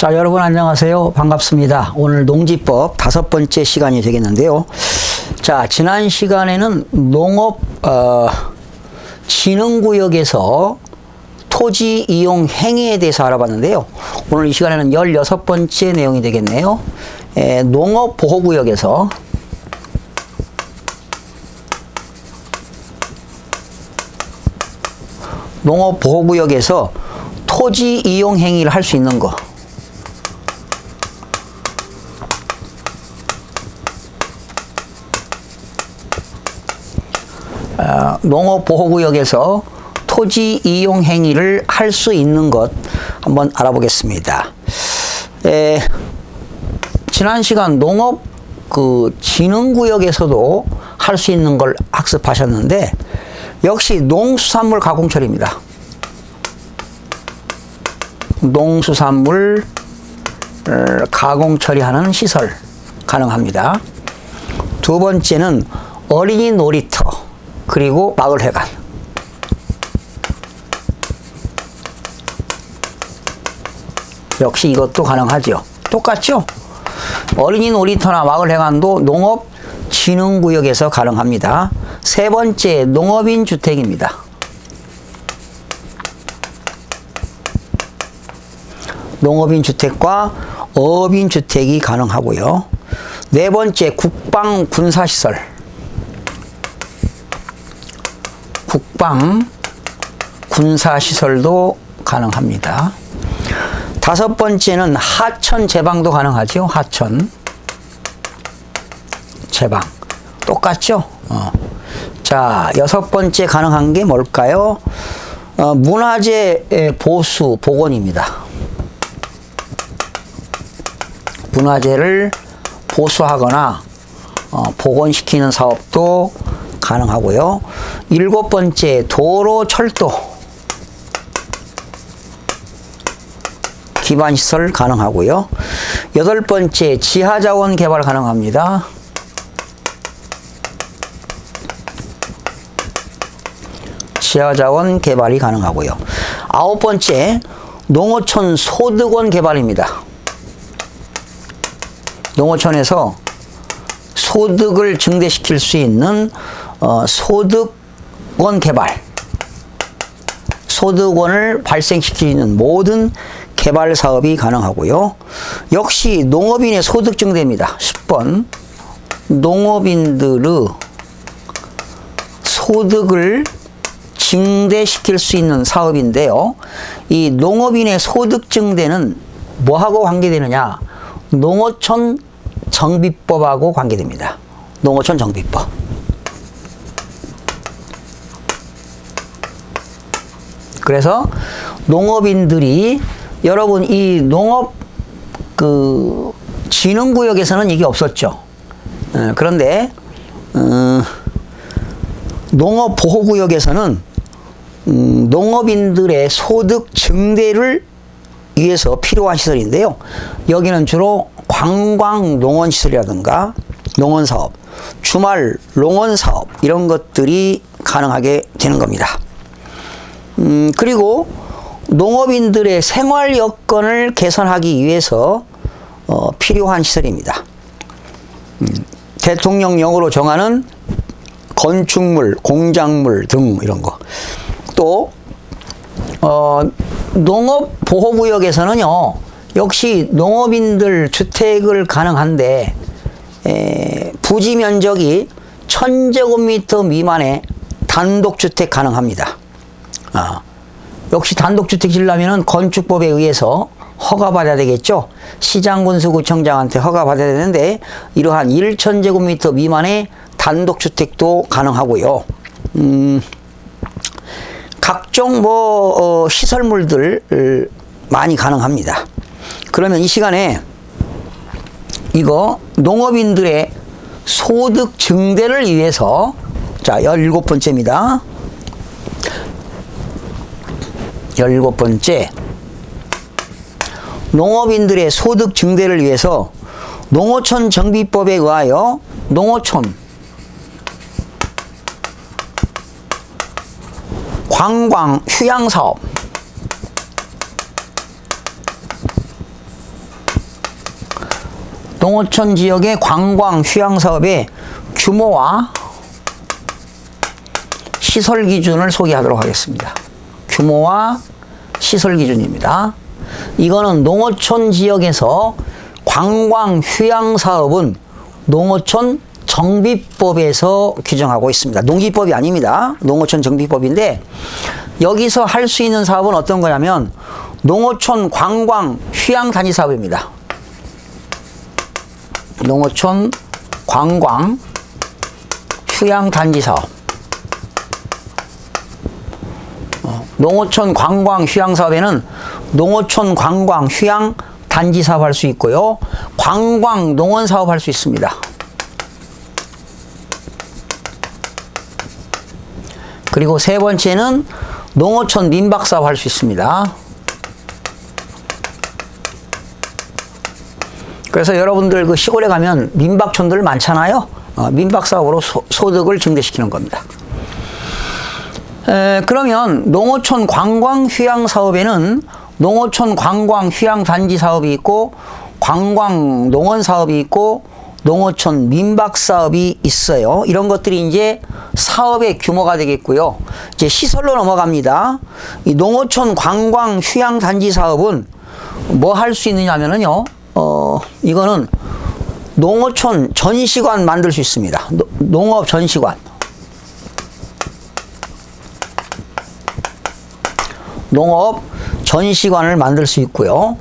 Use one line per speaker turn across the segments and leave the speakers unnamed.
자, 여러분 안녕하세요. 반갑습니다. 오늘 농지법 5번째 시간이 되겠는데요. 자, 지난 시간에는 농업 진흥구역에서 토지 이용 행위에 대해서 알아봤는데요. 오늘 이 시간에는 16번째 내용이 되겠네요. 농업보호구역에서 토지 이용 행위를 할 수 있는 거. 농업보호구역에서 토지 이용 행위를 할 수 있는 것 한번 알아보겠습니다. 지난 시간 농업 진흥구역에서도 할 수 있는 걸 학습하셨는데 역시 농수산물 가공처리입니다. 농수산물 가공처리하는 시설 가능합니다. 두 번째는 어린이 놀이터 그리고 마을회관. 역시 이것도 가능하죠. 똑같죠? 어린이 놀이터나 마을회관도 농업 진흥구역에서 가능합니다. 세 번째, 농업인 주택입니다. 농업인 주택과 어업인 주택이 가능하고요. 네 번째, 국방 군사시설. 국방 군사시설도 가능합니다. 다섯 번째는 하천 제방도 가능하죠. 하천 제방 똑같죠. 자, 여섯 번째 가능한 게 뭘까요? 문화재 보수 복원입니다. 문화재를 보수하거나 복원시키는 사업도 가능하고요. 일곱 번째, 도로 철도 기반시설 가능하고요. 여덟 번째, 지하자원 개발 가능합니다. 지하자원 개발이 가능하고요. 아홉 번째, 농어촌 소득원 개발입니다. 농어촌에서 소득을 증대시킬 수 있는 소득원 개발, 소득원을 발생시키는 모든 개발 사업이 가능하고요. 역시 농업인의 소득 증대입니다. 10번 농업인들의 소득을 증대시킬 수 있는 사업인데요. 이 농업인의 소득 증대는 뭐하고 관계되느냐? 농어촌 정비법하고 관계됩니다. 농어촌 정비법. 그래서 농업인들이 여러분 이 농업 진흥구역에서는 이게 없었죠. 그런데 농업보호구역에서는 농업인들의 소득 증대를 위해서 필요한 시설인데요. 여기는 주로 관광 농원시설이라든가 농원사업, 주말 농원사업 이런 것들이 가능하게 되는 겁니다. 그리고 농업인들의 생활 여건을 개선하기 위해서 필요한 시설입니다. 대통령령으로 정하는 건축물, 공작물 등 이런 거. 또 농업보호구역에서는요. 역시 농업인들 주택을 가능한데 부지 면적이 1000제곱미터 미만의 단독주택 가능합니다. 역시 단독주택 지으려면 건축법에 의해서 허가받아야 되겠죠. 시장군수구청장한테 허가받아야 되는데 이러한 1000제곱미터 미만의 단독주택도 가능하고요. 각종 시설물들 많이 가능합니다. 그러면 이 시간에 이거 농업인들의 소득 증대를 위해서 자 17번째입니다. 17번째, 농업인들의 소득 증대를 위해서 농어촌 정비법에 의하여 농어촌 관광 휴양사업 농어촌 지역의 관광 휴양 사업의 규모와 시설 기준을 소개하도록 하겠습니다. 규모와 시설 기준입니다. 이거는 농어촌 지역에서 관광 휴양 사업은 농어촌 정비법에서 규정하고 있습니다. 농지법이 아닙니다. 농어촌 정비법인데 여기서 할 수 있는 사업은 어떤 거냐면 농어촌 관광 휴양 단지 사업입니다. 농어촌 관광 휴양 단지 사업. 농어촌 관광 휴양 사업에는 농어촌 관광 휴양 단지 사업 할 수 있고요. 관광 농원 사업 할 수 있습니다. 그리고 세 번째는 농어촌 민박 사업 할 수 있습니다. 그래서 여러분들 그 시골에 가면 민박촌들 많잖아요. 민박 사업으로 소득을 증대시키는 겁니다. 그러면 농어촌 관광 휴양 사업에는 농어촌 관광 휴양 단지 사업이 있고 관광 농원 사업이 있고 농어촌 민박 사업이 있어요. 이런 것들이 이제 사업의 규모가 되겠고요. 이제 시설로 넘어갑니다. 이 농어촌 관광 휴양 단지 사업은 뭐 할 수 있느냐면요. 이거는 농어촌 전시관 만들 수 있습니다. 농업 전시관. 농업 전시관을 만들 수 있고요.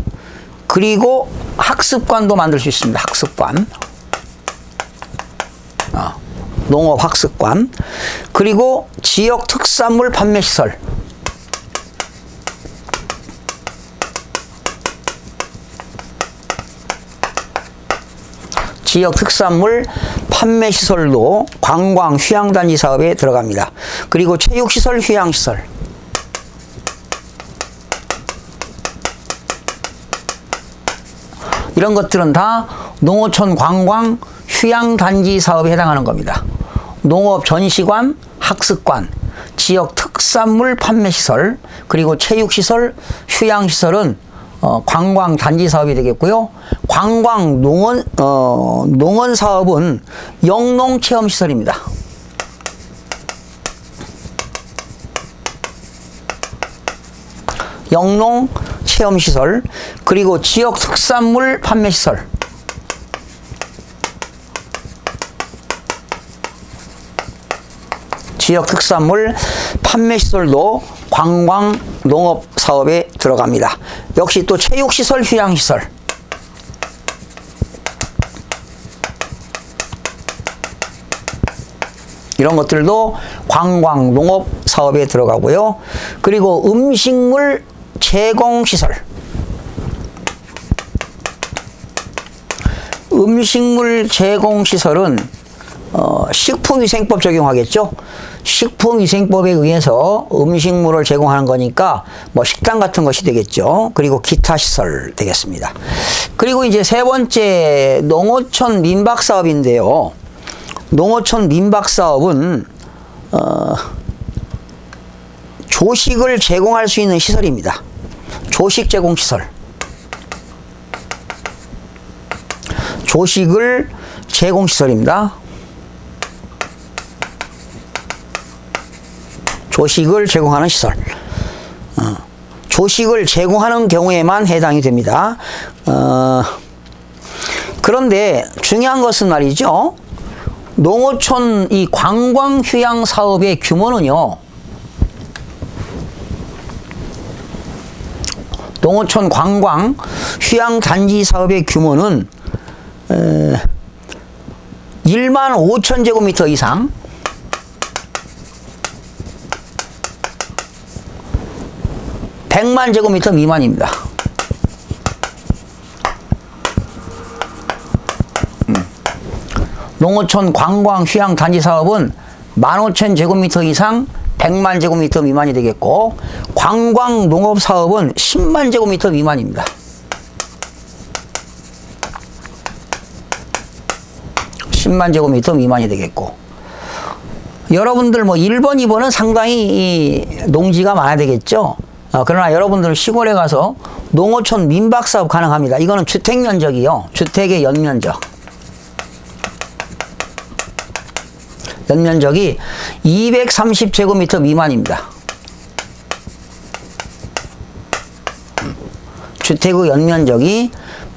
그리고 학습관도 만들 수 있습니다. 학습관. 농업 학습관. 그리고 지역 특산물 판매 시설. 지역 특산물 판매 시설도 관광 휴양단지 사업에 들어갑니다. 그리고 체육시설, 휴양시설. 이런 것들은 다 농어촌 관광 휴양단지 사업에 해당하는 겁니다. 농업 전시관, 학습관, 지역 특산물 판매시설, 그리고 체육시설, 휴양시설은 관광 단지 사업이 되겠고요. 관광 농원, 농원 사업은 영농 체험 시설입니다. 영농 체험 시설, 그리고 지역 특산물 판매 시설. 지역 특산물 판매 시설도 관광 농업 사업에 들어갑니다. 역시 또 체육시설, 휴양시설. 이런 것들도 관광 농업 사업에 들어가고요. 그리고 음식물 제공시설. 음식물 제공시설은 식품위생법 적용하겠죠. 식품위생법에 의해서 음식물을 제공하는 거니까 뭐 식당 같은 것이 되겠죠. 그리고 기타 시설 되겠습니다. 그리고 이제 세 번째 농어촌 민박 사업인데요. 농어촌 민박 사업은 조식을 제공할 수 있는 시설입니다. 조식 제공 시설. 조식을 제공 시설입니다. 조식을 제공하는 시설. 조식을 제공하는 경우에만 해당이 됩니다. 그런데 중요한 것은 말이죠. 농어촌 이 관광 휴양 사업의 규모는요. 농어촌 관광 휴양 단지 사업의 규모는 1만 5천 제곱미터 이상, 100만 제곱미터 미만입니다. 농어촌 관광 휴양 단지 사업은 15,000 제곱미터 이상 100만 제곱미터 미만이 되겠고, 관광 농업 사업은 10만 제곱미터 미만입니다. 10만 제곱미터 미만이 되겠고, 여러분들 뭐 1번, 2번은 상당히 이 농지가 많아야 되겠죠. 그러나 여러분들은 시골에 가서 농어촌 민박사업 가능합니다. 이거는 주택면적이요. 주택의 연면적. 연면적이 230제곱미터 미만입니다. 주택의 연면적이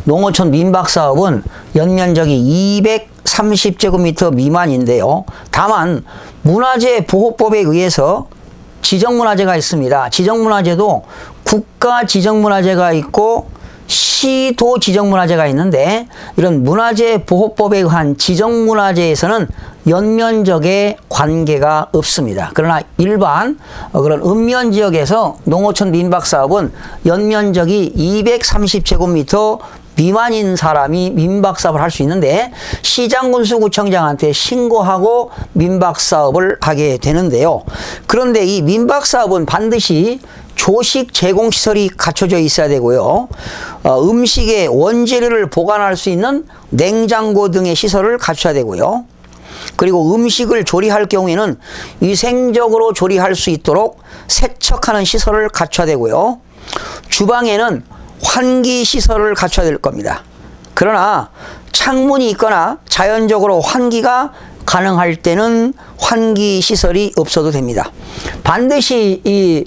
농어촌 민박사업은 연면적이 230제곱미터 미만인데요. 다만 문화재 보호법에 의해서 지정문화재가 있습니다. 지정문화재도 국가 지정문화재가 있고 시도 지정문화재가 있는데 이런 문화재 보호법에 의한 지정문화재에서는 연면적에 관계가 없습니다. 그러나 일반 그런 읍면지역에서 농어촌 민박사업은 연면적이 230제곱미터 미만인 사람이 민박사업을 할 수 있는데 시장군수구청장한테 신고하고 민박사업을 하게 되는데요. 그런데 이 민박사업은 반드시 조식 제공시설이 갖춰져 있어야 되고요. 음식의 원재료를 보관할 수 있는 냉장고 등의 시설을 갖춰야 되고요. 그리고 음식을 조리할 경우에는 위생적으로 조리할 수 있도록 세척하는 시설을 갖춰야 되고요. 주방에는 환기 시설을 갖춰야 될 겁니다. 그러나 창문이 있거나 자연적으로 환기가 가능할 때는 환기 시설이 없어도 됩니다. 반드시 이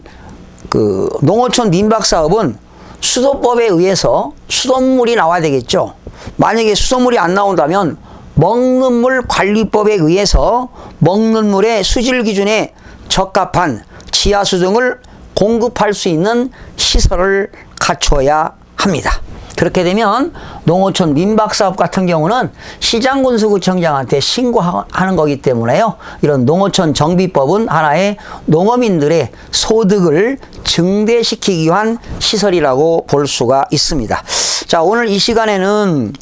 농어촌 민박사업은 수도법에 의해서 수돗물이 나와야 되겠죠. 만약에 수돗물이 안 나온다면 먹는 물 관리법에 의해서 먹는 물의 수질 기준에 적합한 지하수 등을 공급할 수 있는 시설을 갖춰야 합니다. 그렇게 되면 농어촌 민박사업 같은 경우는 시장군수구청장한테 신고하는 거기 때문에요. 이런 농어촌 정비법은 하나의 농어민들의 소득을 증대시키기 위한 시설이라고 볼 수가 있습니다. 자, 오늘 이 시간에는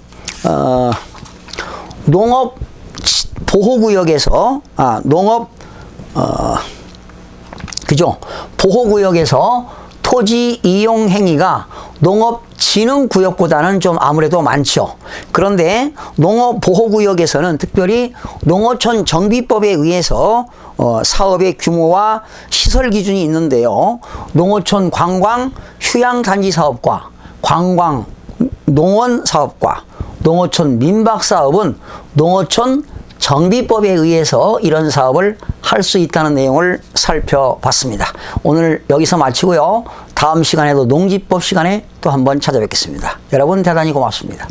농업 보호구역에서 보호구역에서 토지 이용 행위가 농업진흥구역보다는 좀 아무래도 많죠. 그런데 농업보호구역에서는 특별히 농어촌 정비법에 의해서 사업의 규모와 시설 기준이 있는데요. 농어촌 관광 휴양단지 사업과 관광 농원 사업과 농어촌 민박 사업은 농어촌 정비법에 의해서 이런 사업을 할 수 있다는 내용을 살펴봤습니다. 오늘 여기서 마치고요. 다음 시간에도 농지법 시간에 또 한번 찾아뵙겠습니다. 여러분 대단히 고맙습니다.